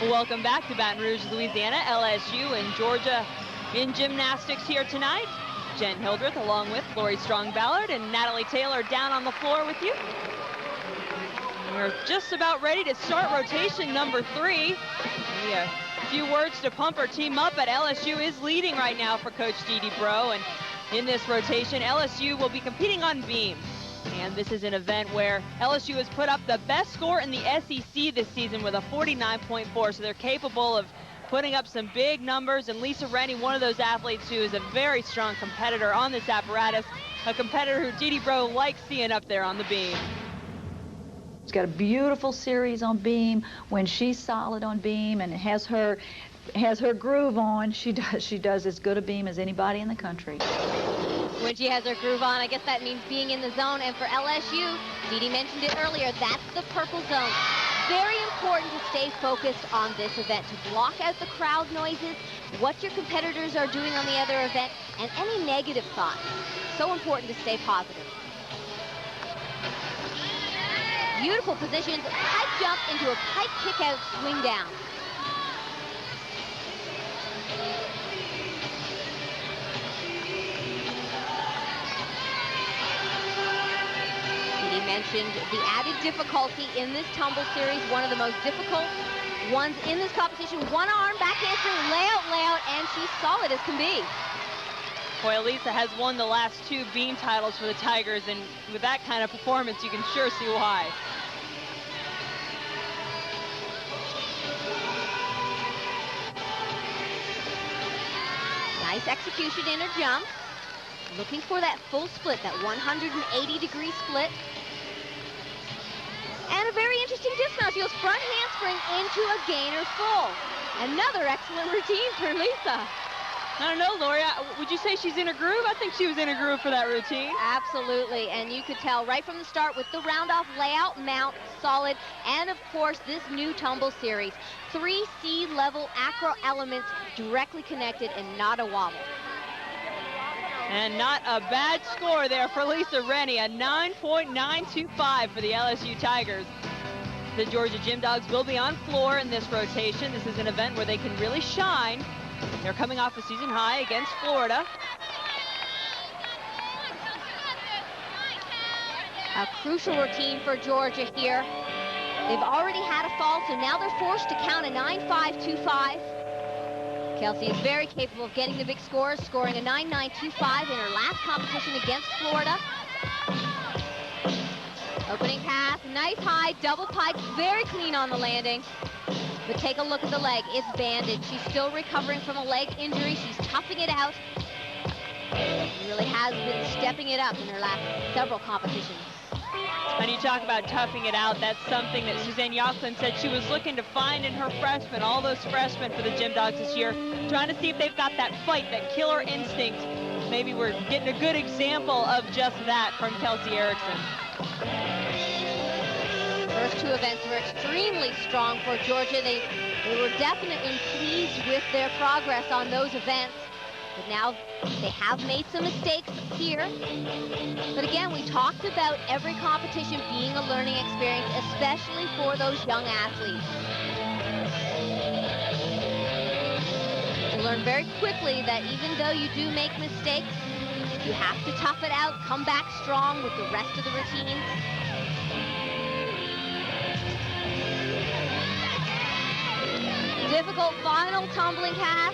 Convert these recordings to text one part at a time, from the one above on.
Welcome back to Baton Rouge, Louisiana. LSU and Georgia in gymnastics here tonight. Jen Hildreth along with Lori Strong-Ballard and Natalie Taylor down on the floor with you. We're just about ready to start rotation number 3. Maybe a few words to pump our team up, but LSU is leading right now for Coach Dee Bro. And in this rotation, LSU will be competing on beam. And this is an event where LSU has put up the best score in the SEC this season with a 49.4. So they're capable of putting up some big numbers. And Lisa Rennie, one of those athletes who is a very strong competitor on this apparatus, a competitor who Dee Bro likes seeing up there on the beam. She's got a beautiful series on beam. When she's solid on beam and has her groove on, she does as good a beam as anybody in the country. When she has her groove on, I guess that means being in the zone. And for LSU, Dee mentioned it earlier, that's the purple zone. Very important to stay focused on this event, to block out the crowd noises, what your competitors are doing on the other event, and any negative thoughts. So important to stay positive. Beautiful positions, pipe jump into a pipe kick out, swing down. Mentioned the added difficulty in this tumble series, one of the most difficult ones in this competition. One arm, back handspring, layout, and she's solid as can be. Boy, Lisa has won the last 2 beam titles for the Tigers, and with that kind of performance, you can sure see why. Nice execution in her jump. Looking for that full split, that 180-degree split. And a very interesting dismount. She goes front handspring into a gainer full. Another excellent routine for Lisa. I don't know, Lori, would you say she's in a groove? I think she was in a groove for that routine. Absolutely, and you could tell right from the start with the round-off layout, mount, solid, and of course this new tumble series. 3 C-level acro elements directly connected and not a wobble. And not a bad score there for Lisa Rennie, a 9.925 for the LSU Tigers. The Georgia Gym Dogs will be on floor in this rotation. This is an event where they can really shine. They're coming off a season high against Florida. A crucial routine for Georgia here. They've already had a fall, so now they're forced to count a 9.525. Kelsey is very capable of getting the big scores, scoring a 9.925 in her last competition against Florida. Opening pass, nice high, double pike, very clean on the landing. But take a look at the leg, it's bandaged. She's still recovering from a leg injury. She's toughing it out. She really has been stepping it up in her last several competitions. And you talk about toughing it out, that's something that Suzanne Yocklin said she was looking to find in her freshmen, all those freshmen for the Gym Dogs this year, trying to see if they've got that fight, that killer instinct. Maybe we're getting a good example of just that from Kelsey Ericksen. First 2 events were extremely strong for Georgia. They were definitely pleased with their progress on those events. But now they have made some mistakes here. But again, we talked about every competition being a learning experience, especially for those young athletes. You learn very quickly that even though you do make mistakes, you have to tough it out, come back strong with the rest of the routine. Difficult final tumbling pass.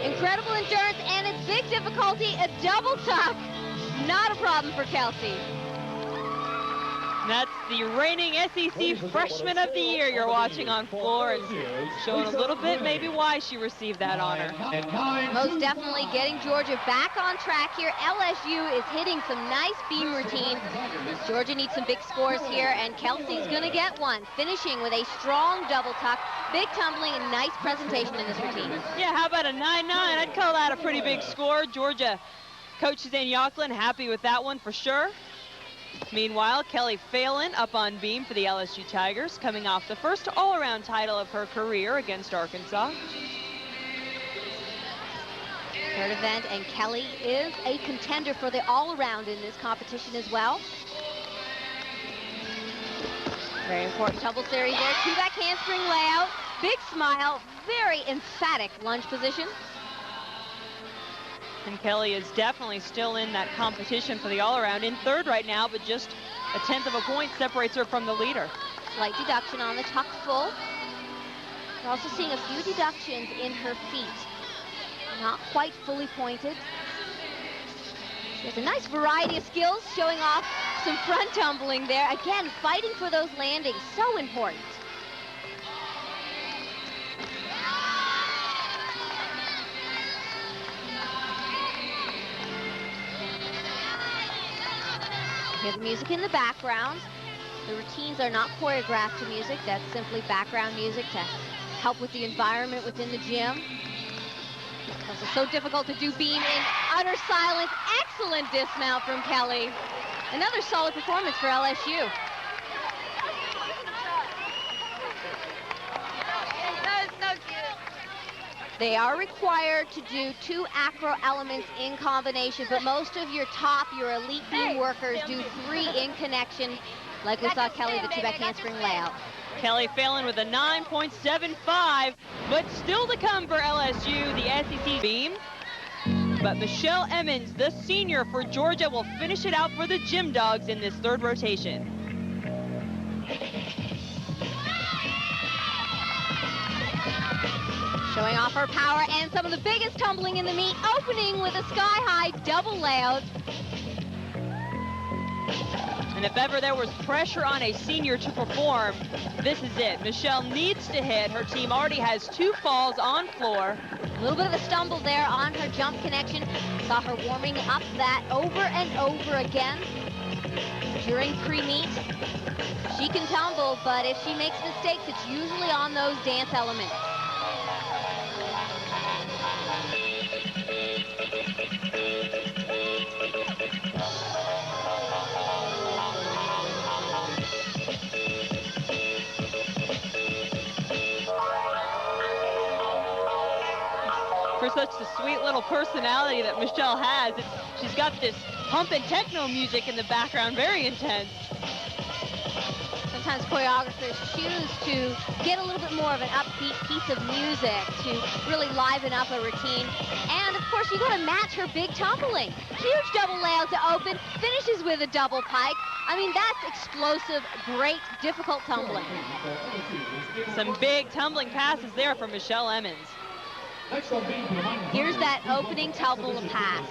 Incredible endurance, and it's big difficulty, a double tuck. Not a problem for Kelsey. That's the reigning SEC Freshman of the Year you're watching on floor, and showing a little bit maybe why she received that honor. Most definitely getting Georgia back on track here. LSU is hitting some nice beam routines. Georgia needs some big scores here, and Kelsey's going to get one, finishing with a strong double tuck, big tumbling, and nice presentation in this routine. Yeah, how about a 9.9? I'd call that a pretty big score. Georgia coach Suzanne Yocklin happy with that one for sure. Meanwhile, Kelly Phelan up on beam for the LSU Tigers, coming off the first all-around title of her career against Arkansas. Third event, and Kelly is a contender for the all-around in this competition as well. Very important tumble series there. 2 back handspring layout. big smile, very emphatic lunge position. And Kelly is definitely still in that competition for the all-around, in third right now, but just a 1/10 of a point separates her from the leader. Slight deduction on the tuck full. We're also seeing a few deductions in her feet. Not quite fully pointed. She has a nice variety of skills, showing off some front tumbling there. Again, fighting for those landings, so important. Hear the music in the background. The routines are not choreographed to music. That's simply background music to help with the environment within the gym. It's also so difficult to do beam in utter silence. Excellent dismount from Kelly. Another solid performance for LSU. They are required to do 2 acro elements in combination, but most of your elite beam workers do 3 in connection, like we saw Kelly, the 2-back handspring layout. Kelly Phelan with a 9.75, but still to come for LSU, the SEC beam. But Michelle Emmons, the senior for Georgia, will finish it out for the Gym Dogs in this third rotation. Showing off her power and some of the biggest tumbling in the meet, opening with a sky-high double layout. And if ever there was pressure on a senior to perform, this is it. Michelle needs to hit. Her team already has 2 falls on floor. A little bit of a stumble there on her jump connection. Saw her warming up that over and over again during pre-meet. She can tumble, but if she makes mistakes, it's usually on those dance elements. For such the sweet little personality that Michelle has, she's got this pump and techno music in the background, very intense. Sometimes choreographers choose to get a little bit more of an upbeat piece of music to really liven up a routine. And of course, you got to match her big tumbling. Huge double layout to open, finishes with a double pike. I mean, that's explosive, great, difficult tumbling. Some big tumbling passes there from Michelle Emmons. Here's that opening tumble pass.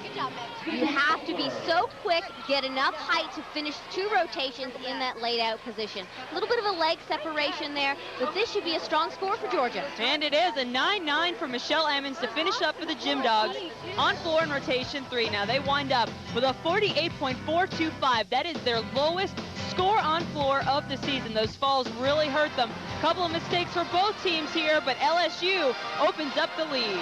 You have to be so quick, get enough height to finish 2 rotations in that laid out position. A little bit of a leg separation there, but this should be a strong score for Georgia. And it is a 9-9 for Michelle Emmons to finish up for the Gym Dogs on floor in rotation 3. Now they wind up with a 48.425. That is their lowest score on floor of the season. Those falls really hurt them. Couple of mistakes for both teams here, but LSU opens up the lead.